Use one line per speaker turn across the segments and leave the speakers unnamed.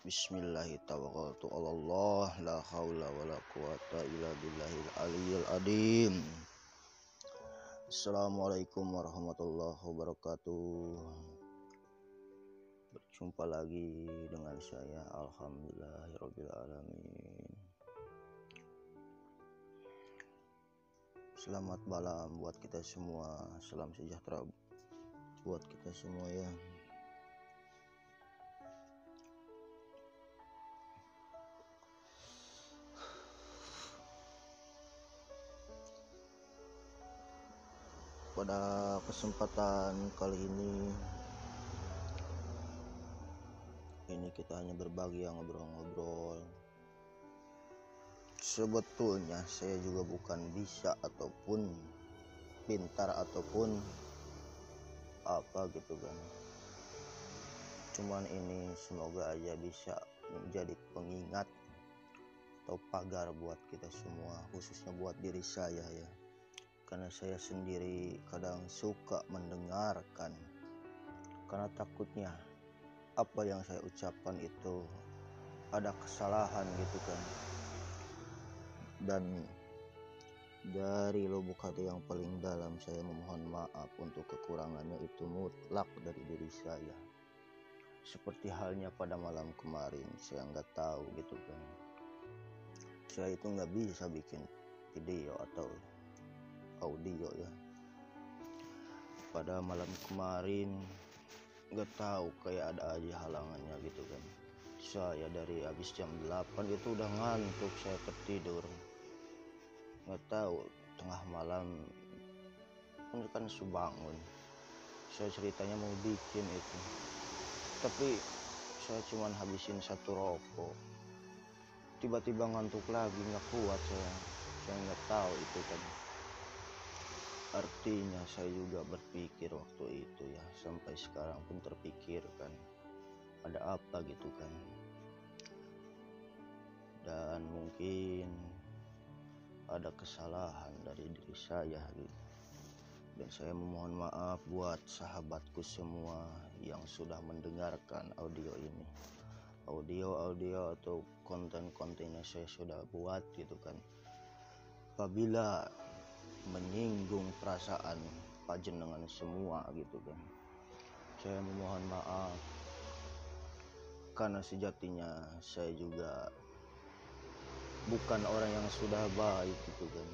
Bismillahirrahmanirrahim. La haula wala quwata illa billahil aliyyil azim. Assalamualaikum warahmatullahi wabarakatuh. Berjumpa lagi dengan saya, alhamdulillahirabbil alamin. Selamat malam buat kita semua. Salam sejahtera buat kita semua ya. Pada kesempatan kali ini kita hanya berbagi yang ngobrol-ngobrol. Sebetulnya saya juga bukan bisa ataupun pintar ataupun apa gitu kan. Cuman ini semoga aja bisa menjadi pengingat atau pagar buat kita semua, khususnya buat diri saya ya. Karena saya sendiri kadang suka mendengarkan, karena takutnya apa yang saya ucapkan itu ada kesalahan gitu kan. Dan dari lubuk hati yang paling dalam saya memohon maaf untuk kekurangannya itu mutlak dari diri saya. Seperti halnya pada malam kemarin, saya nggak tahu gitu kan. Saya itu nggak bisa bikin video atau audio ya. Pada malam kemarin nggak tahu kayak ada aja halangannya gitu kan. Saya dari habis jam 8 itu udah ngantuk, saya tertidur. Nggak tahu tengah malam kan subangun. Saya ceritanya mau bikin itu, tapi saya cuman habisin satu rokok. Tiba-tiba ngantuk lagi, nggak kuat saya nggak tahu itu kan. Artinya saya juga berpikir waktu itu ya, sampai sekarang pun terpikirkan ada apa gitu kan. Dan mungkin ada kesalahan dari diri saya gitu. Dan saya memohon maaf buat sahabatku semua yang sudah mendengarkan audio ini. Audio atau konten-konten yang saya sudah buat gitu kan. Apabila menyinggung perasaan panjenengan semua gitu kan, saya memohon maaf. Karena sejatinya saya juga bukan orang yang sudah baik gitu kan.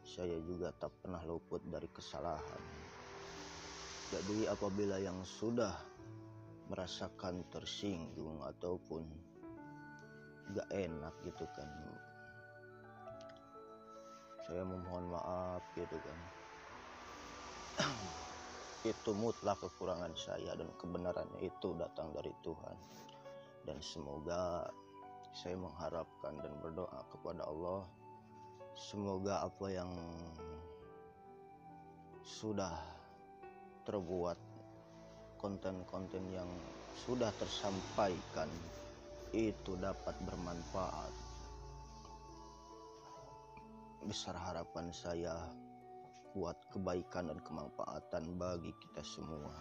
Saya juga tak pernah luput dari kesalahan. Jadi apabila yang sudah merasakan tersinggung ataupun gak enak gitu kan, saya memohon maaf gitu kan. Itu mutlak kekurangan saya dan kebenarannya itu datang dari Tuhan. Dan semoga saya mengharapkan dan berdoa kepada Allah, semoga apa yang sudah terbuat, konten-konten yang sudah tersampaikan itu dapat bermanfaat. Besar harapan saya buat kebaikan dan kemanfaatan bagi kita semua.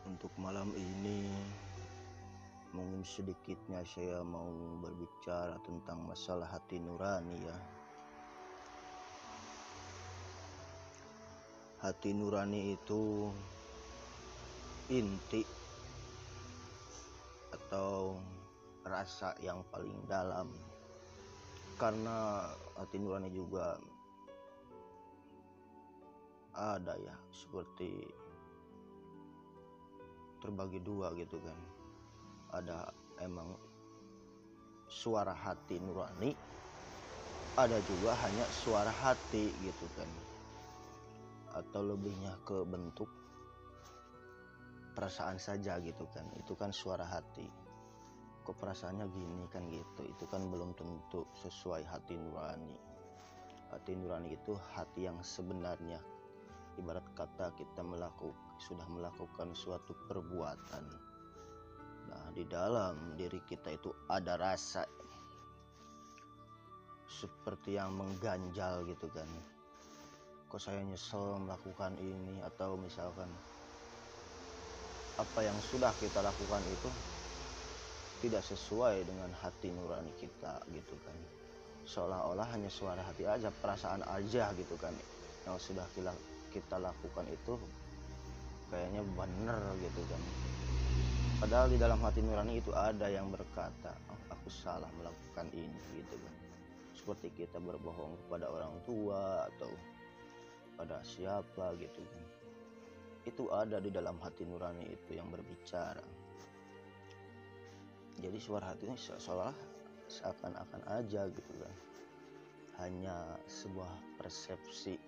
Untuk malam ini mungkin sedikitnya saya mau berbicara tentang masalah hati nurani ya. Hati nurani itu inti atau rasa yang paling dalam, karena hati nurani juga ada ya, seperti terbagi dua gitu kan. Ada emang suara hati nurani, ada juga hanya suara hati gitu kan, atau lebihnya ke bentuk perasaan saja gitu kan. Itu kan suara hati, kok perasaannya gini kan gitu. Itu kan belum tentu sesuai hati nurani. Hati nurani itu hati yang sebenarnya. Ibarat kata kita sudah melakukan suatu perbuatan. Nah, di dalam diri kita itu ada rasa seperti yang mengganjal gitu kan. kok saya nyesel melakukan ini, atau misalkan apa yang sudah kita lakukan itu tidak sesuai dengan hati nurani kita gitu kan. Seolah-olah hanya suara hati aja, perasaan aja gitu kan, yang sudah kita lakukan itu kayaknya bener gitu kan. Padahal di dalam hati nurani itu ada yang berkata, oh, aku salah melakukan ini gitu kan. Seperti kita berbohong kepada orang tua atau pada siapa gitu kan. Itu ada di dalam hati nurani itu yang berbicara. Jadi suara hatinya seolah seakan-akan aja gitu kan, hanya sebuah persepsi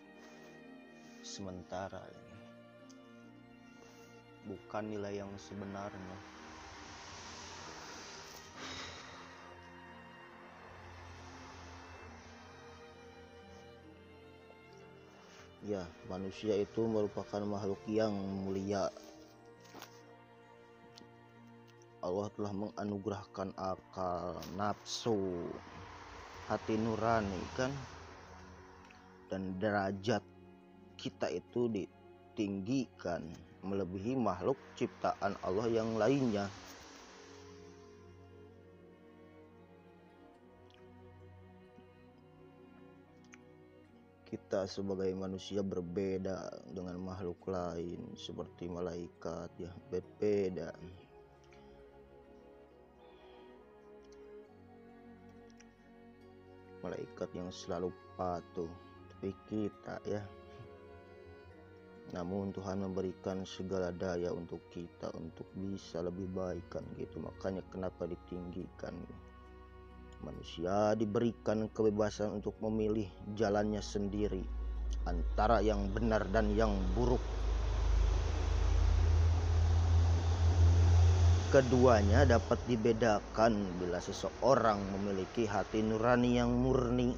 sementara ini, bukan nilai yang sebenarnya. Ya, manusia itu merupakan makhluk yang mulia. Allah telah menganugerahkan akal, nafsu, hati nurani kan, dan derajat kita itu ditinggikan melebihi makhluk ciptaan Allah yang lainnya. Kita sebagai manusia berbeda dengan makhluk lain seperti malaikat, ya berbeda. Malaikat yang selalu patuh, tapi kita ya. Namun Tuhan memberikan segala daya untuk kita untuk bisa lebih baik kan gitu. Makanya kenapa ditinggikan. Manusia diberikan kebebasan untuk memilih jalannya sendiri antara yang benar dan yang buruk. Keduanya dapat dibedakan bila seseorang memiliki hati nurani yang murni.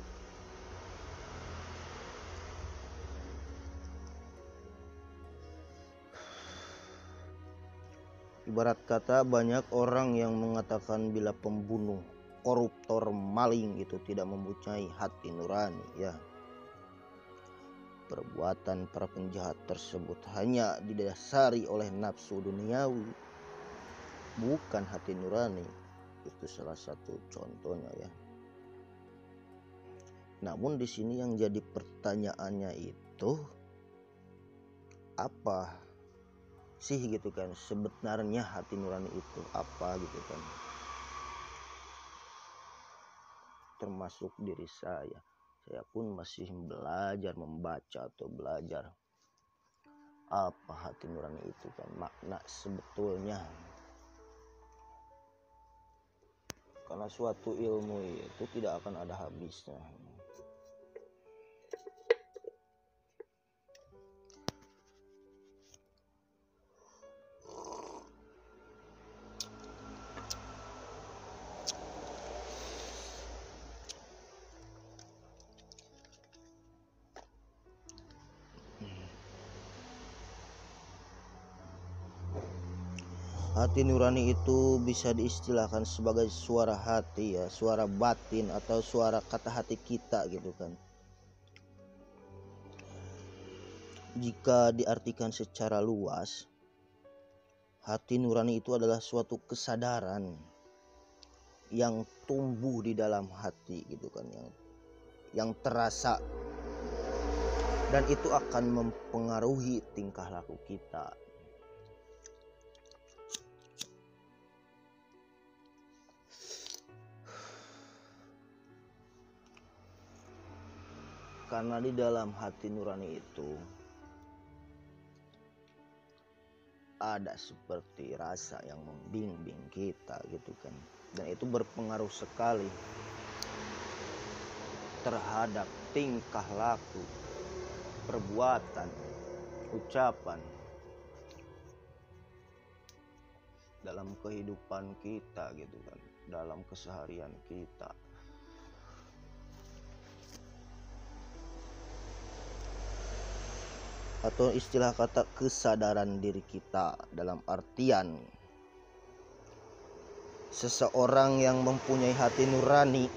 Ibarat kata banyak orang yang mengatakan bila pembunuh, koruptor, maling itu tidak mempunyai hati nurani ya. Perbuatan para penjahat tersebut hanya didasari oleh nafsu duniawi, bukan hati nurani. Itu salah satu contohnya ya. Namun di sini yang jadi pertanyaannya itu apa sih gitu kan, sebenarnya hati nurani itu apa gitu kan. Termasuk diri saya pun masih belajar membaca atau belajar apa hati nurani itu kan, makna sebetulnya. Karena suatu ilmu itu tidak akan ada habisnya. Hati nurani itu bisa diistilahkan sebagai suara hati ya, suara batin atau suara kata hati kita gitu kan. Jika diartikan secara luas, hati nurani itu adalah suatu kesadaran yang tumbuh di dalam hati gitu kan, yang terasa, dan itu akan mempengaruhi tingkah laku kita. Karena di dalam hati nurani itu ada seperti rasa yang membimbing kita gitu kan. Dan itu berpengaruh sekali terhadap tingkah laku, perbuatan, ucapan dalam kehidupan kita gitu kan, dalam keseharian kita. Atau istilah kata kesadaran diri kita, dalam artian seseorang yang mempunyai hati nurani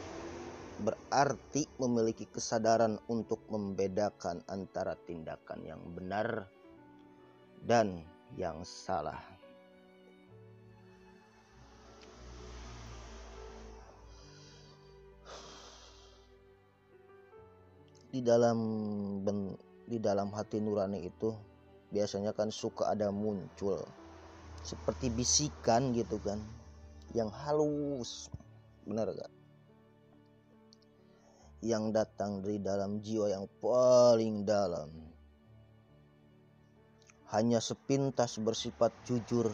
berarti memiliki kesadaran untuk membedakan antara tindakan yang benar dan yang salah. Di dalam hati nurani itu biasanya kan suka ada muncul seperti bisikan gitu kan, yang halus, benar gak? Yang datang dari dalam jiwa yang paling dalam, hanya sepintas bersifat jujur,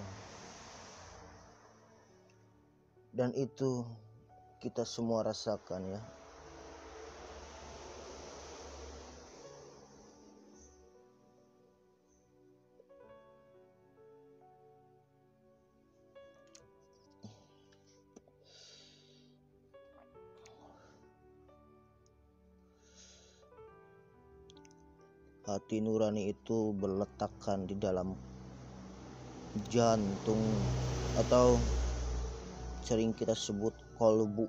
dan itu kita semua rasakan ya. Hati nurani itu berletakkan di dalam jantung atau sering kita sebut kolbu.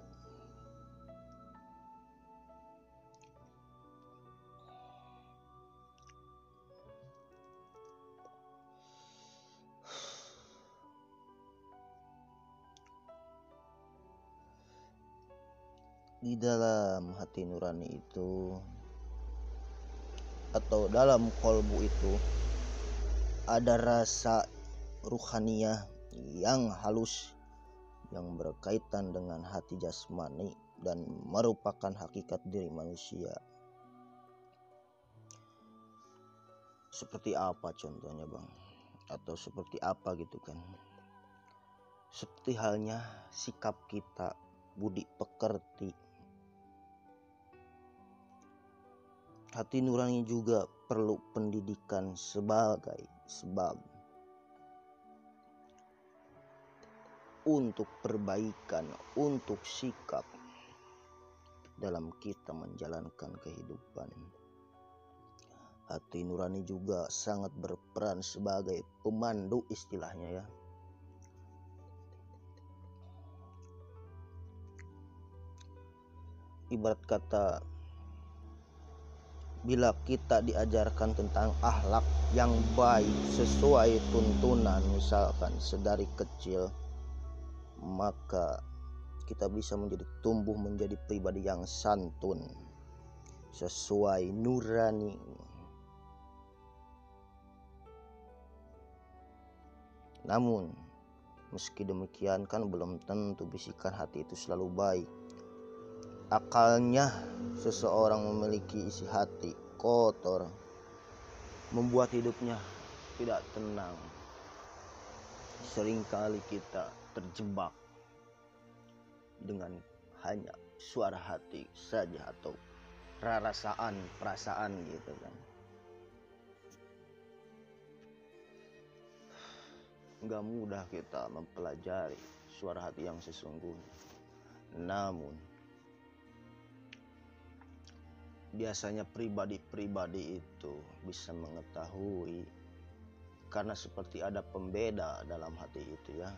Di dalam hati nurani itu atau dalam kolbu itu ada rasa ruhaniyah yang halus yang berkaitan dengan hati jasmani dan merupakan hakikat diri manusia. Seperti apa contohnya bang? Atau seperti apa gitu kan? Seperti halnya sikap kita, budi pekerti. Hati nurani juga perlu pendidikan sebagai sebab untuk perbaikan, untuk sikap dalam kita menjalankan kehidupan. Hati nurani juga sangat berperan sebagai pemandu istilahnya ya. Ibarat kata, bila kita diajarkan tentang akhlak yang baik sesuai tuntunan misalkan sedari kecil, maka kita bisa tumbuh menjadi pribadi yang santun sesuai nurani. Namun meski demikian kan belum tentu bisikan hati itu selalu baik. Akalnya seseorang memiliki isi hati kotor, membuat hidupnya tidak tenang. Seringkali kita terjebak dengan hanya suara hati saja atau perasaan gitu kan. Gak mudah kita mempelajari suara hati yang sesungguhnya. Namun biasanya pribadi-pribadi itu bisa mengetahui karena seperti ada pembeda dalam hati itu ya,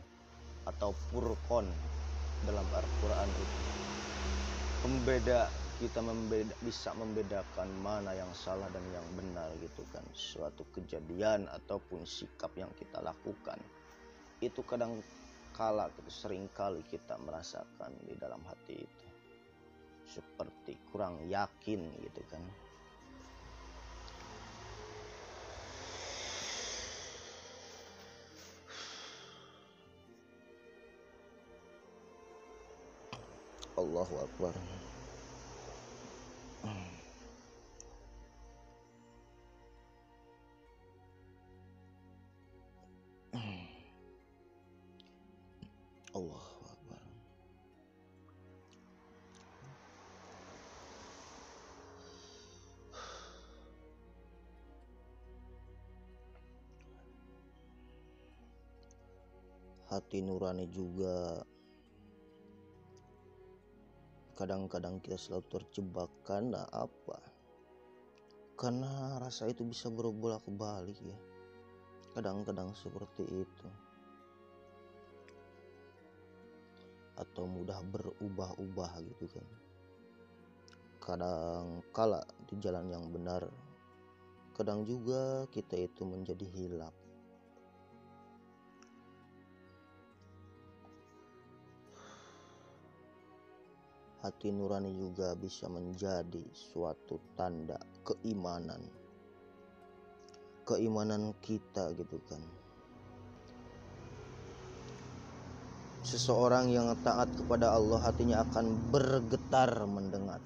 atau furqon dalam Al-Quran itu. Pembeda, kita bisa membedakan mana yang salah dan yang benar gitu kan. Suatu kejadian ataupun sikap yang kita lakukan itu kadang kala seringkali kita merasakan di dalam hati itu seperti kurang yakin gitu kan. Allahu Akbar. Allahu Akbar. Hati nurani juga kadang-kadang kita selalu terjebak karena apa? Karena rasa itu bisa berbolak-balik ya. Kadang-kadang seperti itu. Atau mudah berubah-ubah gitu kan. kadang kala di jalan yang benar, kadang juga kita itu menjadi hilaf. Hati nurani juga bisa menjadi suatu tanda keimanan kita gitu kan. Seseorang yang taat kepada Allah, hatinya akan bergetar mendengar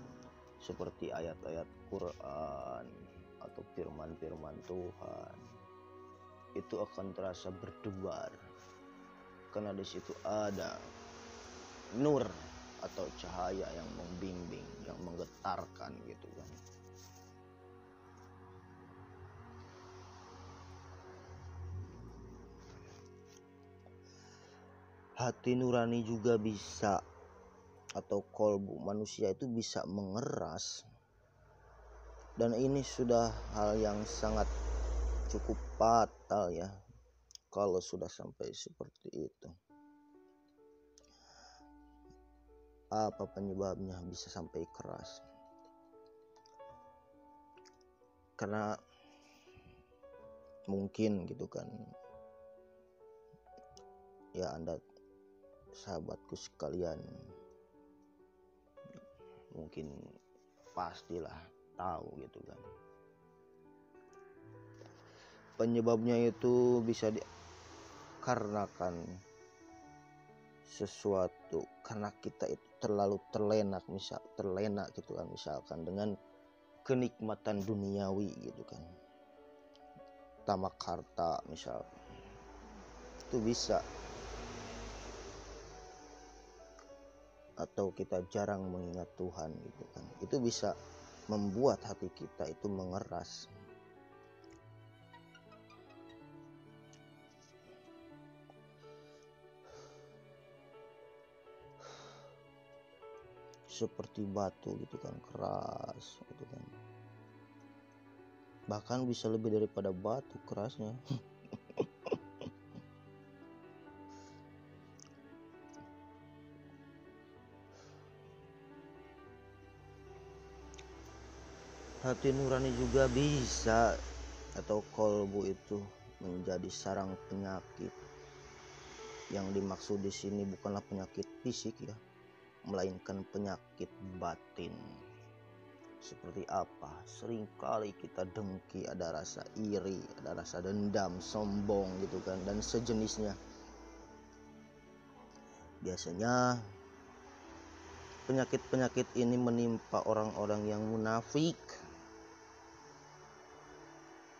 seperti ayat-ayat Quran atau firman-firman Tuhan. Itu akan terasa berdebar karena di situ ada nur atau cahaya yang membimbing, yang menggetarkan gitu kan. Hati nurani juga bisa, atau kolbu manusia itu bisa mengeras, dan ini sudah hal yang sangat cukup fatal ya kalau sudah sampai seperti itu. Apa penyebabnya bisa sampai keras? Karena mungkin gitu kan ya, Anda sahabatku sekalian mungkin pastilah tahu gitu kan. Penyebabnya itu bisa dikarenakan sesuatu, karena kita itu terlalu terlena gitu kan, misalkan dengan kenikmatan duniawi gitu kan, tamak harta misal, itu bisa. Atau kita jarang mengingat Tuhan gitu kan, itu bisa membuat hati kita itu mengeras. Seperti batu gitu kan, keras gitu kan, bahkan bisa lebih daripada batu kerasnya. Hati nurani juga bisa, atau kolbu itu menjadi sarang penyakit. Yang dimaksud di sini bukanlah penyakit fisik ya, melainkan penyakit batin. Seperti apa? Seringkali kita dengki, ada rasa iri, ada rasa dendam, sombong gitu kan, dan sejenisnya. Biasanya penyakit-penyakit ini menimpa orang-orang yang munafik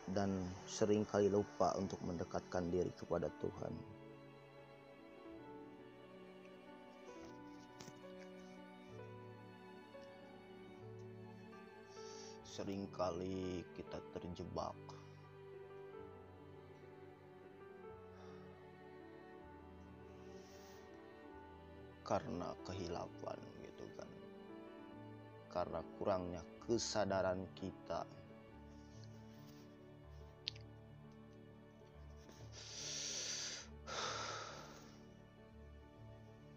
dan seringkali lupa untuk mendekatkan diri kepada Tuhan. Seringkali kita terjebak karena kehilafan gitu kan, karena kurangnya kesadaran kita.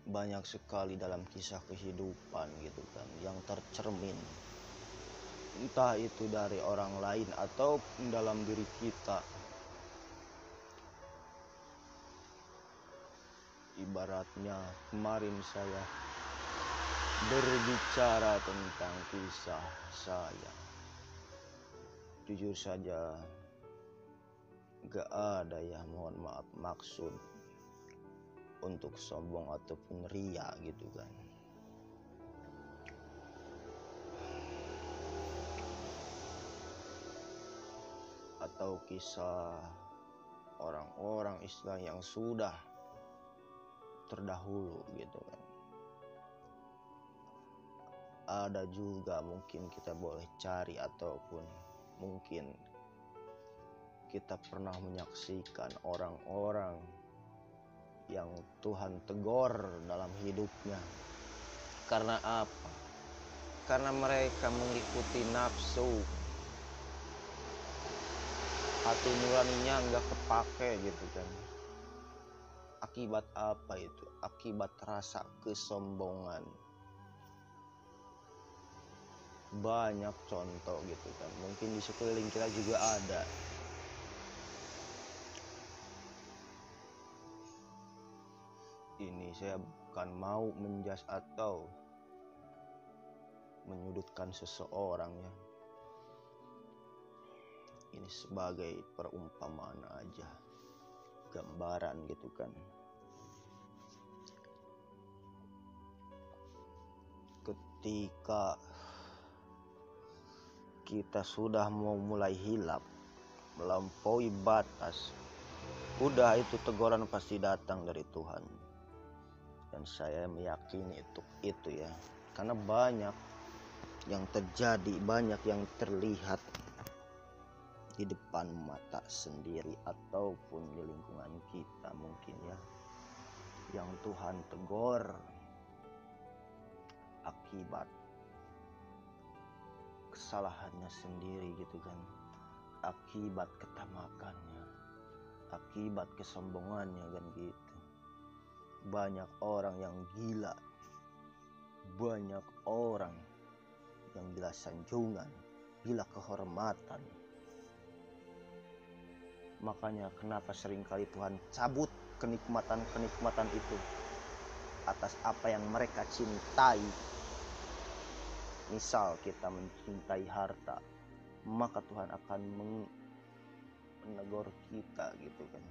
Banyak sekali dalam kisah kehidupan gitu kan yang tercermin, entah itu dari orang lain atau dalam diri kita. Ibaratnya kemarin saya berbicara tentang kisah saya, jujur saja gak ada ya, mohon maaf, maksud untuk sombong ataupun ria gitu kan. Atau kisah orang-orang Islam yang sudah terdahulu gitu kan. Ada juga mungkin kita boleh cari, ataupun mungkin kita pernah menyaksikan orang-orang yang Tuhan tegur dalam hidupnya. Karena apa? Karena mereka mengikuti nafsu, hati nuraninya nggak kepake gitu kan. Akibat apa itu? Akibat rasa kesombongan. banyak contoh gitu kan, mungkin di sekeliling kita juga ada. Ini saya bukan mau menjas atau menyudutkan seseorang ya, ini sebagai perumpamaan aja, gambaran gitu kan. Ketika kita sudah mau mulai hilap, melampaui batas, udah itu teguran pasti datang dari Tuhan. Dan saya meyakini itu ya, karena banyak yang terjadi, banyak yang terlihat di depan mata sendiri ataupun di lingkungan kita mungkin ya, yang Tuhan tegur akibat kesalahannya sendiri gitu kan, akibat ketamakannya, akibat kesombongannya kan gitu. Banyak orang yang gila, banyak orang yang gila sanjungan, gila kehormatan. Makanya kenapa seringkali Tuhan cabut kenikmatan-kenikmatan itu atas apa yang mereka cintai. Misal kita mencintai harta, maka Tuhan akan menegur kita gitu kan.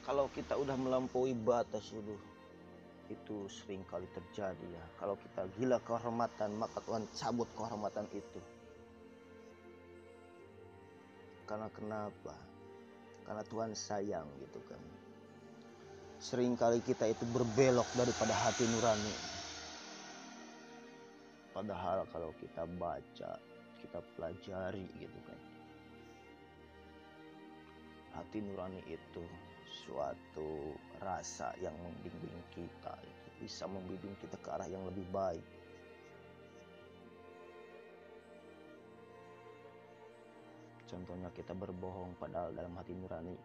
Kalau kita udah melampaui batas itu sering kali terjadi ya. Kalau kita gila kehormatan, maka Tuhan cabut kehormatan itu. Karena kenapa? Karena Tuhan sayang gitu kan. Sering kali kita itu berbelok daripada hati nurani. Padahal kalau kita baca, kita pelajari gitu kan, hati nurani itu suatu rasa yang membimbing kita, itu bisa membimbing kita ke arah yang lebih baik. Contohnya kita berbohong padahal dalam hati nurani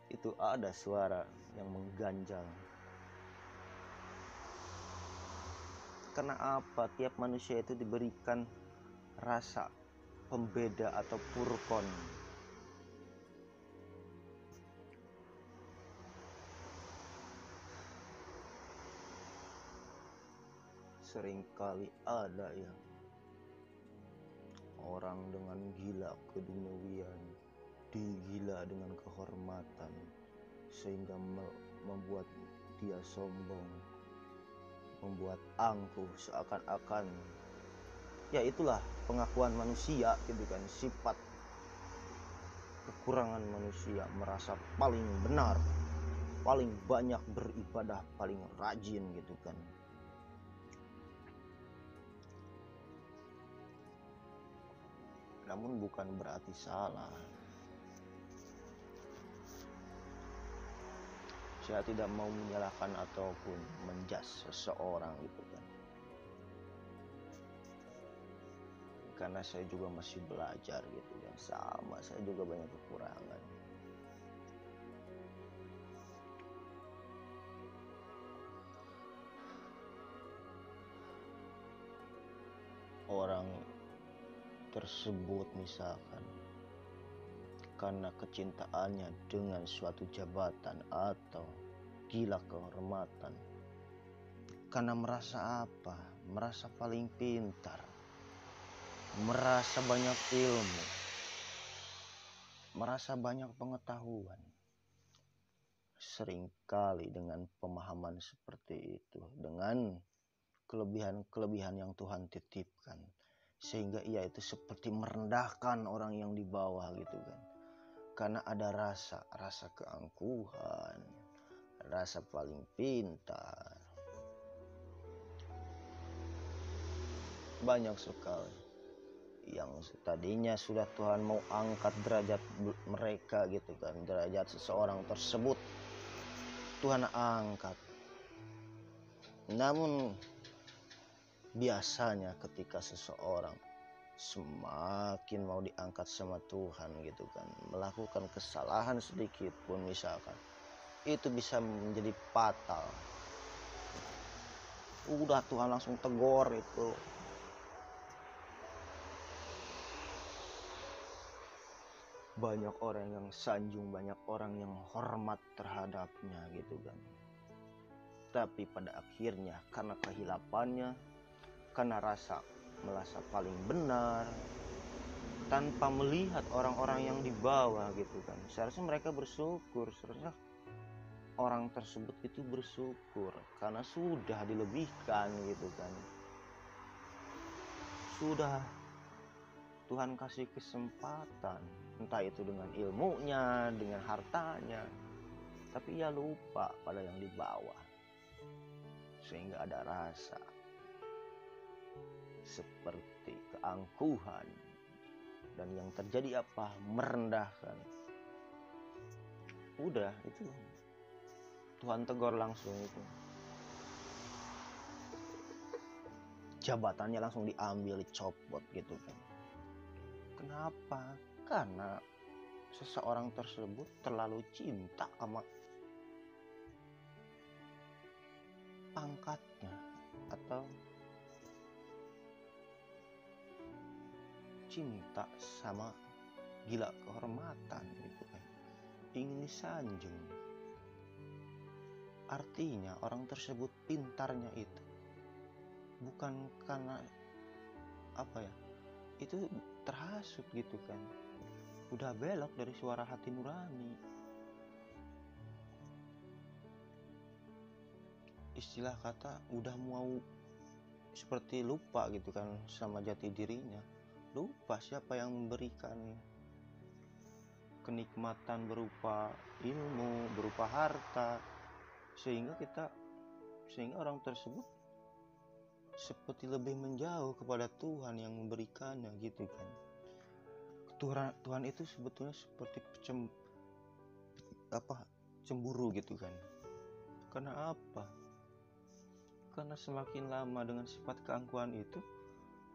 itu ada suara yang mengganjal. Karena apa? Tiap manusia itu diberikan rasa pembeda atau purkon. Seringkali ada ya orang dengan gila keduniawian, digila dengan kehormatan, sehingga membuat dia sombong, membuat angkuh, seakan-akan ya itulah pengakuan manusia gitu kan, sifat kekurangan manusia, merasa paling benar, paling banyak beribadah, paling rajin gitu kan. Namun bukan berarti salah. Saya tidak mau menyalahkan ataupun menjas seseorang gitu kan. Karena saya juga masih belajar gitu kan. Sama, saya juga banyak kekurangan. Orang tersebut misalkan karena kecintaannya dengan suatu jabatan atau gila kehormatan, karena merasa apa? Merasa paling pintar, merasa banyak ilmu, merasa banyak pengetahuan. Seringkali dengan pemahaman seperti itu, dengan kelebihan-kelebihan yang Tuhan titipkan, sehingga ia itu seperti merendahkan orang yang di bawah gitu kan. Karena ada rasa keangkuhan, rasa paling pintar. Banyak sekali yang tadinya sudah Tuhan mau angkat derajat mereka gitu kan, derajat seseorang tersebut Tuhan angkat. Namun biasanya ketika seseorang semakin mau diangkat sama Tuhan gitu kan, melakukan kesalahan sedikit pun misalkan, itu bisa menjadi fatal. Udah Tuhan langsung tegur itu. Banyak orang yang sanjung, banyak orang yang hormat terhadapnya gitu kan. Tapi pada akhirnya karena kehilapannya, karena merasa paling benar, tanpa melihat orang-orang yang di bawah gitu kan. Seharusnya mereka bersyukur, seharusnya orang tersebut itu bersyukur karena sudah dilebihkan gitu kan. Sudah Tuhan kasih kesempatan, entah itu dengan ilmunya, dengan hartanya, tapi ia lupa pada yang di bawah, sehingga ada rasa seperti keangkuhan, dan yang terjadi apa? Merendahkan. Udah itu Tuhan tegur langsung itu. Jabatannya langsung diambil, dicopot gitu kan. Kenapa? Karena seseorang tersebut terlalu cinta sama pangkatnya atau cinta sama gila kehormatan gitu kan. Ingin disanjung. Artinya orang tersebut pintarnya itu bukan karena apa ya, itu terhasut gitu kan, udah belok dari suara hati nurani. Istilah kata udah mau seperti lupa gitu kan sama jati dirinya, lupa siapa yang memberikan kenikmatan berupa ilmu, berupa harta, sehingga orang tersebut seperti lebih menjauh kepada Tuhan yang memberikannya gitu kan. Tuhan itu sebetulnya seperti cemburu gitu kan. Karena apa? Karena semakin lama dengan sifat keangkuhan itu,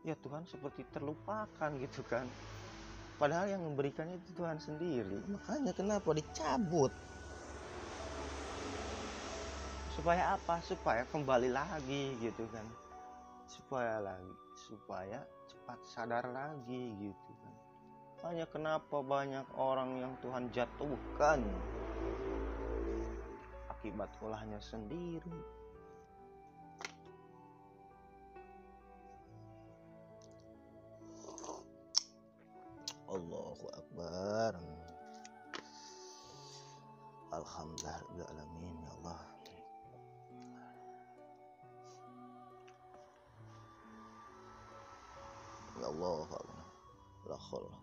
ya Tuhan seperti terlupakan gitu kan. Padahal yang memberikannya itu Tuhan sendiri. Makanya kenapa dicabut? Supaya apa? Supaya kembali lagi gitu kan. Supaya cepat sadar lagi gitu kan. Makanya kenapa banyak orang yang Tuhan jatuhkan akibat ulahnya sendiri. Allahu Akbar. Alhamdulillahirrahmanirrahim. Ya Allah. Ya Allah. La khaula.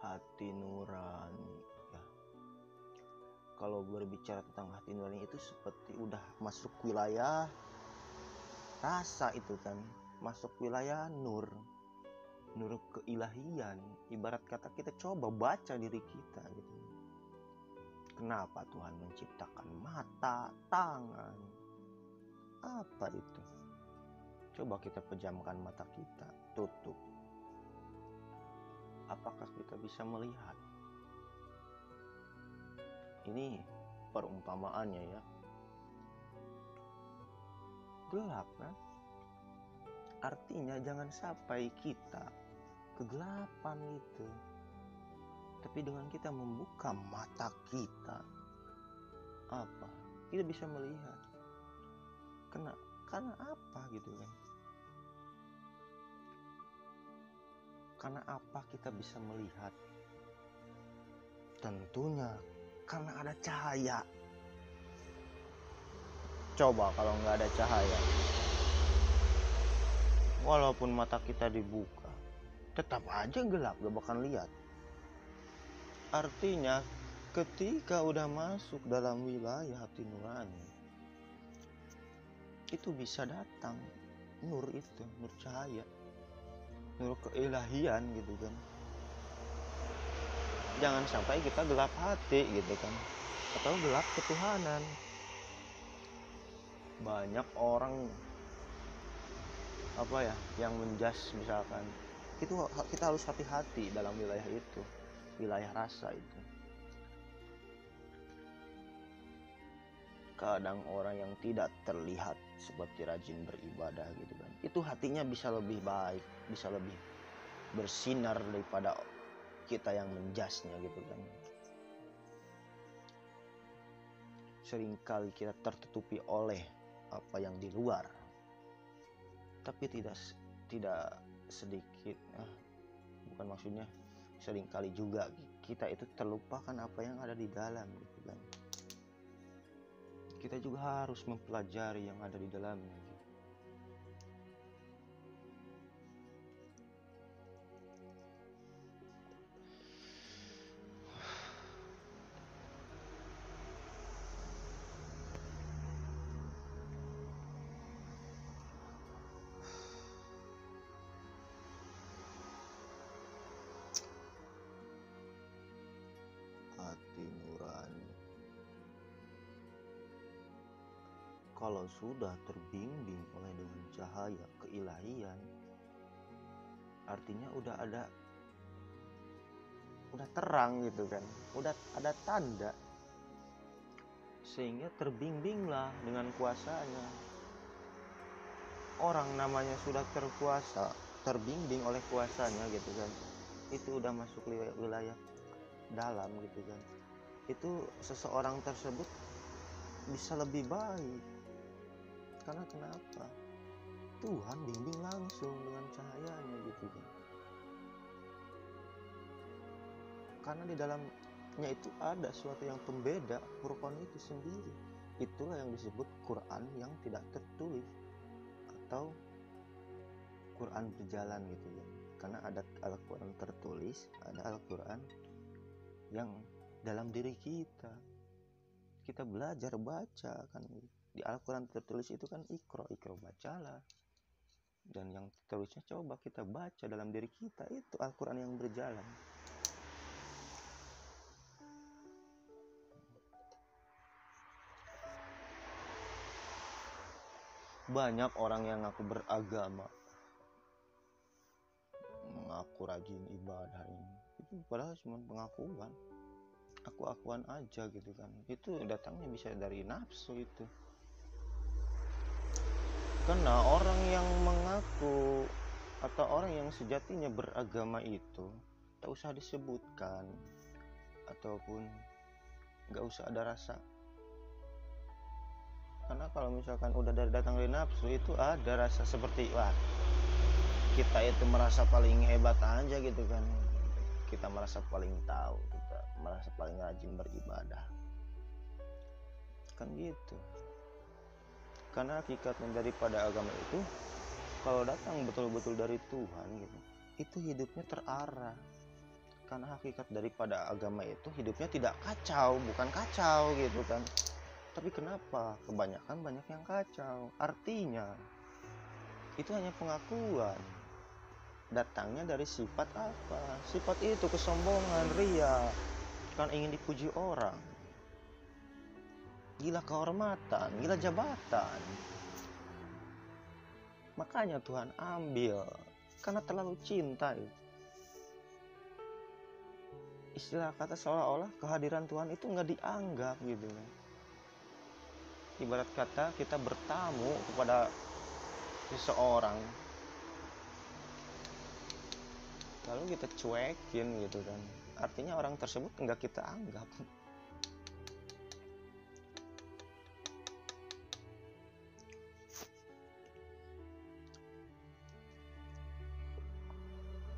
Hati nurani ya. Kalau berbicara tentang hati nurani itu seperti udah masuk wilayah rasa itu kan, masuk wilayah nur keilahian. Ibarat kata kita coba baca diri kita gitu. Kenapa Tuhan menciptakan mata, tangan? Apa itu? Coba kita pejamkan mata kita, tutup. Apakah kita bisa melihat? Ini perumpamaannya ya. Gelap kan? Artinya jangan sampai kita kegelapan itu. Tapi dengan kita membuka mata kita, apa? Kita bisa melihat. Karena apa gitu kan? Karena apa kita bisa melihat? Tentunya karena ada cahaya. Coba kalau nggak ada cahaya, walaupun mata kita dibuka, tetap aja gelap, gak bakal lihat. Artinya ketika udah masuk dalam wilayah hati nurani, itu bisa datang nur itu, nur cahaya, nur keilahian gitu kan. Jangan sampai kita gelap hati gitu kan, atau gelap ketuhanan. Banyak orang yang menjas misalkan, itu kita harus hati-hati dalam wilayah itu, wilayah rasa itu. Kadang orang yang tidak terlihat seperti rajin beribadah gitu kan, itu hatinya bisa lebih baik, bisa lebih bersinar daripada kita yang menjasnya gitu kan. Seringkali kita tertutupi oleh apa yang di luar, tapi tidak sedikit, bukan maksudnya, seringkali juga kita itu terlupakan apa yang ada di dalam gitu kan. Kita juga harus mempelajari yang ada di dalamnya gitu. Hati nurani kalau sudah terbimbing oleh dengan cahaya keilahian, artinya udah terang gitu kan, udah ada tanda, sehingga terbimbinglah dengan kuasanya. Orang namanya sudah terkuasa, terbimbing oleh kuasanya gitu kan, itu udah masuk wilayah dalam gitu kan. Itu seseorang tersebut bisa lebih baik. Karena kenapa? Tuhan bimbing langsung dengan cahayanya gitu kan. Karena di dalamnya itu ada sesuatu yang pembeda Quran itu sendiri. Itulah yang disebut Quran yang tidak tertulis atau Quran berjalan gitu ya. Karena ada Al-Quran tertulis, ada Al-Quran yang dalam diri kita. Kita belajar baca kan. Di Al-Quran tertulis itu kan Iqra bacalah. Dan yang tertulisnya coba kita baca dalam diri kita, itu Al-Quran yang berjalan. Banyak orang yang ngaku beragama, mengaku rajin ibadah ini, itu padahal cuma pengakuan, aku-akuan aja gitu kan. Itu datangnya bisa dari nafsu itu. Karena orang yang mengaku atau orang yang sejatinya beragama itu tak usah disebutkan, ataupun gak usah ada rasa. Karena kalau misalkan udah datang dari nafsu, itu ada rasa seperti wah, kita itu merasa paling hebat aja gitu kan. Kita merasa paling tahu, kita merasa paling rajin beribadah. Kan gitu. Karena hakikatnya daripada agama itu, kalau datang betul-betul dari Tuhan gitu, itu hidupnya terarah. Karena hakikat daripada agama itu hidupnya tidak kacau, bukan kacau gitu kan. Tapi kenapa kebanyakan banyak yang kacau? Artinya itu hanya pengakuan. Datangnya dari sifat apa? Sifat itu kesombongan, ria, kan ingin dipuji orang, gila kehormatan, gila jabatan. Makanya Tuhan ambil, karena terlalu cinta. Istilah kata seolah-olah kehadiran Tuhan itu nggak dianggap gitu kan. Ibarat kata kita bertamu kepada seseorang, lalu kita cuekin gitu kan, artinya orang tersebut nggak kita anggap.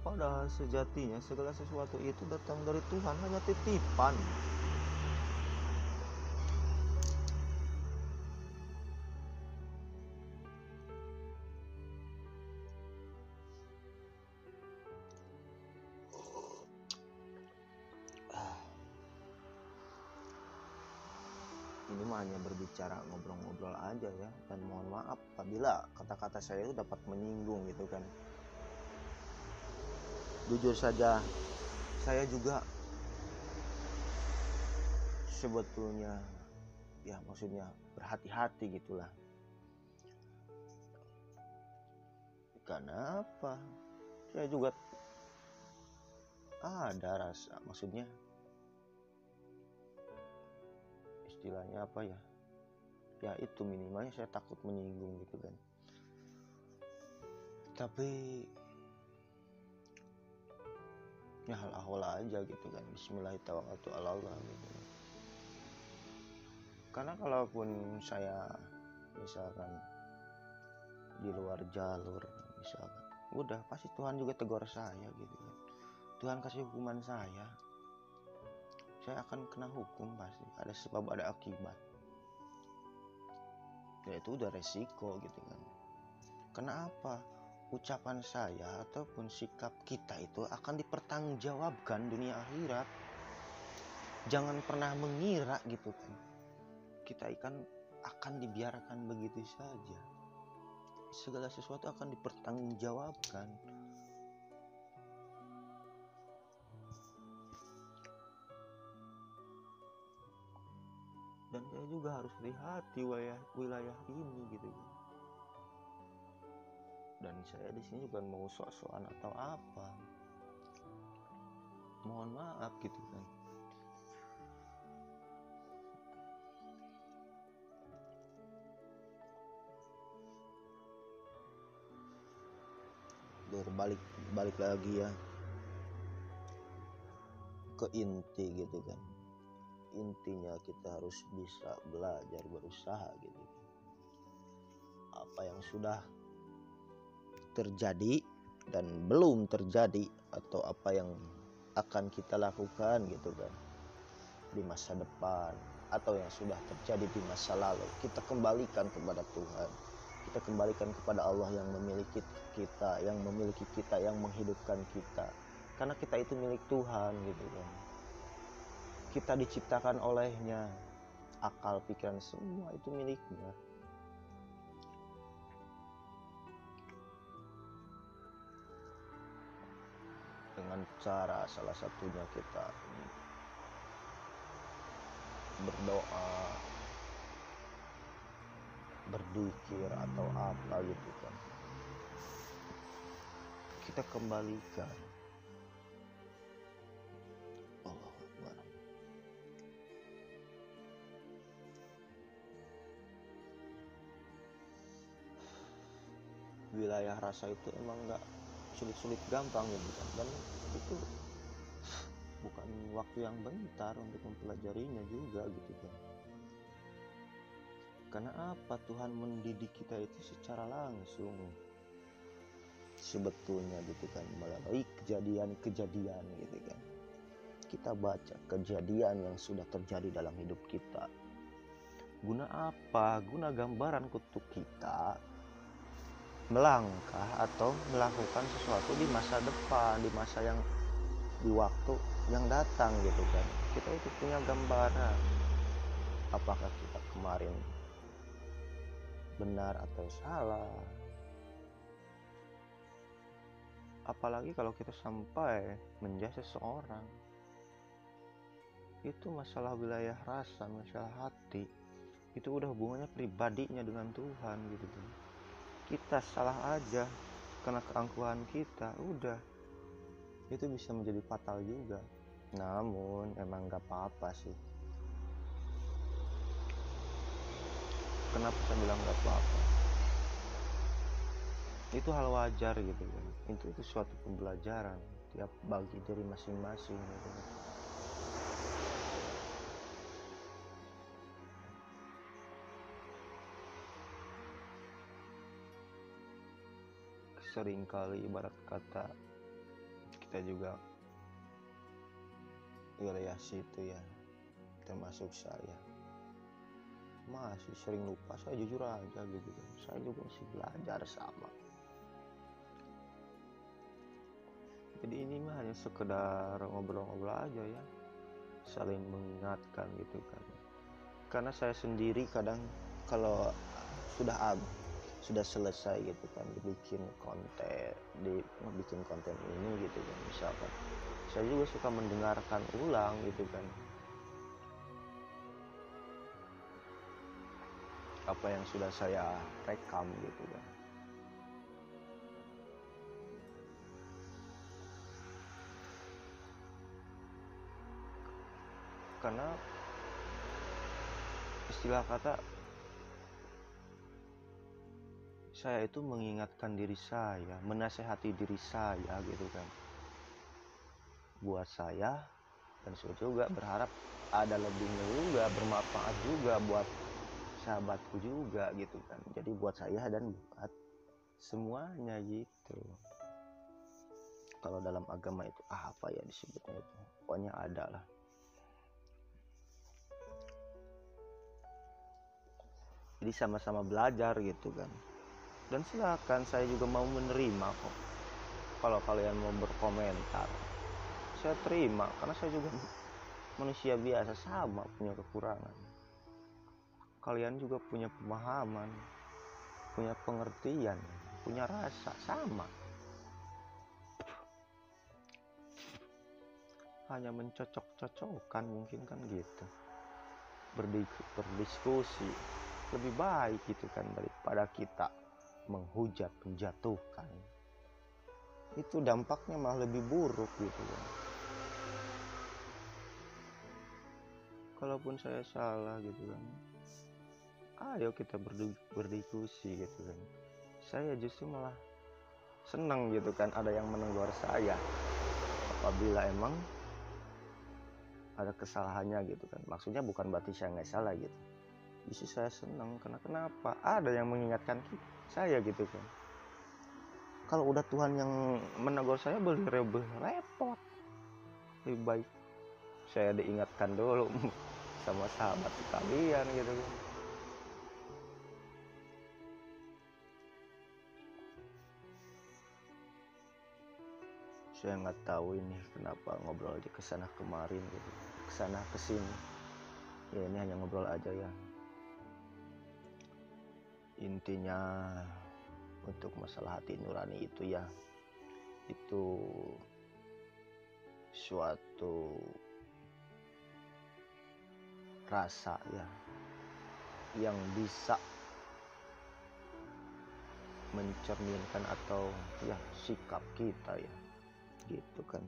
Padahal sejatinya segala sesuatu itu datang dari Tuhan, hanya titipan. Ini mah hanya berbicara, ngobrol-ngobrol aja ya, dan mohon maaf apabila kata-kata saya itu dapat menyinggung gitu kan. Jujur saja, saya juga sebetulnya ya maksudnya berhati-hati gitulah Karena apa? Saya juga ada rasa, maksudnya istilahnya apa ya? Ya itu minimalnya saya takut menyinggung gitu kan. Tapi ya hal aja gitu kan. Bismillahirrahmanirrahim gitu. Karena kalaupun saya misalkan di luar jalur misalkan, udah pasti Tuhan juga tegur saya gitu kan. Tuhan kasih hukuman saya akan kena hukum pasti. Ada sebab ada akibat. Ya itu udah resiko gitu kan. Kenapa? Ucapan saya ataupun sikap kita itu akan dipertanggungjawabkan dunia akhirat. Jangan pernah mengira gitu kan, kita akan dibiarkan begitu saja. Segala sesuatu akan dipertanggungjawabkan. Dan saya juga harus hati-hati wilayah ini gitu. Dan saya di sini bukan mau sok-sokan atau apa. Mohon maaf gitu kan. Balik lagi ya ke inti gitu kan. Intinya kita harus bisa belajar, berusaha gitu. Apa yang sudah terjadi dan belum terjadi, atau apa yang akan kita lakukan gitu kan di masa depan, atau yang sudah terjadi di masa lalu, kita kembalikan kepada Tuhan. Kita kembalikan kepada Allah yang memiliki kita, yang menghidupkan kita. Karena kita itu milik Tuhan gitu kan. Kita diciptakan olehnya, akal, pikiran, semua itu miliknya. Dengan cara salah satunya kita berdoa, berzikir atau apa gitu kan. Kita kembalikan. Allah Akbar. Wilayah rasa itu emang gak sulit-sulit gampang gitu kan. Dan itu bukan waktu yang bentar untuk mempelajarinya juga gitu kan. Karena apa? Tuhan mendidik kita itu secara langsung sebetulnya gitu kan, melalui kejadian-kejadian gitu kan. Kita baca kejadian yang sudah terjadi dalam hidup kita. Guna apa? Guna gambaran untuk kita melangkah atau melakukan sesuatu di masa depan, di waktu yang datang gitu kan. Kita itu punya gambaran apakah kita kemarin benar atau salah. Apalagi kalau kita sampai menjadi seseorang, itu masalah wilayah rasa, masalah hati. Itu udah hubungannya pribadinya dengan Tuhan gitu kan. Kita salah aja karena keangkuhan kita, udah itu bisa menjadi fatal juga. Namun emang gak apa-apa sih. Kenapa saya bilang gak apa-apa? Itu hal wajar gitu kan. Itu suatu pembelajaran tiap bagi diri masing-masing gitu kan. Seringkali ibarat kata kita juga wilayah situ ya, termasuk saya masih sering lupa. Saya jujur aja gitu kan, saya juga masih belajar sama. Jadi ini mah hanya sekedar ngobrol-ngobrol aja ya, saling mengingatkan gitu kan. Karena saya sendiri kadang kalau sudah selesai gitu kan bikin konten ini gitu kan, misalkan saya juga suka mendengarkan ulang gitu kan apa yang sudah saya rekam gitu kan. karena istilah kata saya itu mengingatkan diri saya, menasehati diri saya gitu kan, buat saya, dan saya juga berharap ada lebihnya juga, bermanfaat juga buat sahabatku juga gitu kan. Jadi buat saya dan buat semuanya gitu. Kalau dalam agama itu apa ya disebutnya itu, pokoknya ada lah. Jadi sama-sama belajar gitu kan. Dan silakan, saya juga mau menerima kok. Kalau kalian mau berkomentar, saya terima, karena saya juga manusia biasa, sama punya kekurangan. Kalian juga punya pemahaman, punya pengertian, punya rasa, sama. Hanya mencocok-cocokkan mungkin kan gitu. Berdiskusi lebih baik gitu kan, daripada kita menghujat, menjatuhkan. Itu dampaknya malah lebih buruk gitu kan. Kalaupun saya salah gitu kan, ayo kita berdiskusi gitu kan. Saya justru malah senang gitu kan ada yang menegur saya apabila emang ada kesalahannya gitu kan. Maksudnya bukan berarti saya nggak salah gitu, justru saya senang karena kenapa, ada yang mengingatkan saya gitu kan. Kalau udah Tuhan yang menegur saya lebih repot, lebih baik saya diingatkan dulu sama sahabat sekalian gitu kan. Saya nggak tahu ini kenapa ngobrol aja kesana kemarin gitu, kesana kesini. Ya ini hanya ngobrol aja ya. Intinya untuk masalah hati nurani itu ya, itu suatu rasa ya yang bisa mencerminkan atau ya sikap kita ya gitu kan.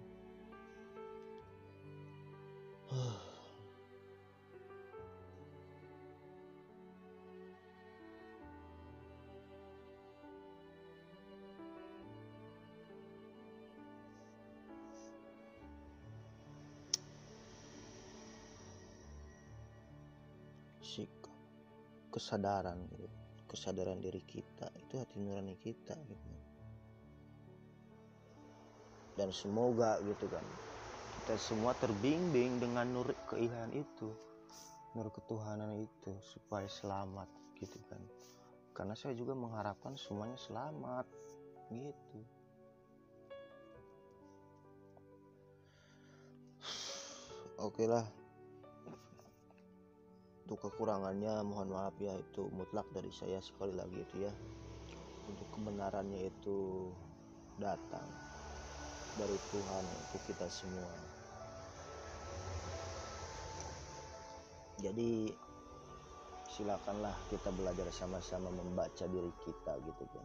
Sikap, kesadaran gitu, kesadaran diri kita itu hati nurani kita gitu. Dan semoga gitu kan kita semua terbimbing dengan nur keilahian itu, nur ketuhanan itu, supaya selamat gitu kan. Karena saya juga mengharapkan semuanya selamat gitu. Oke lah, untuk kekurangannya mohon maaf ya, itu mutlak dari saya sekali lagi itu ya. Untuk kebenarannya itu datang dari Tuhan untuk kita semua. Jadi silakanlah kita belajar sama-sama membaca diri kita gitu kan.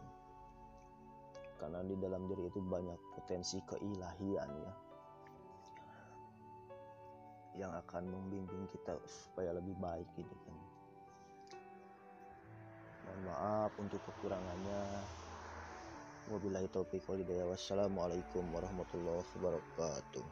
Karena di dalam diri itu banyak potensi keilahian ya, yang akan membimbing kita supaya lebih baik gitu kan. Mohon maaf untuk kekurangannya. Wabillahi taufiq wal hidayah. Wassalamualaikum warahmatullahi wabarakatuh.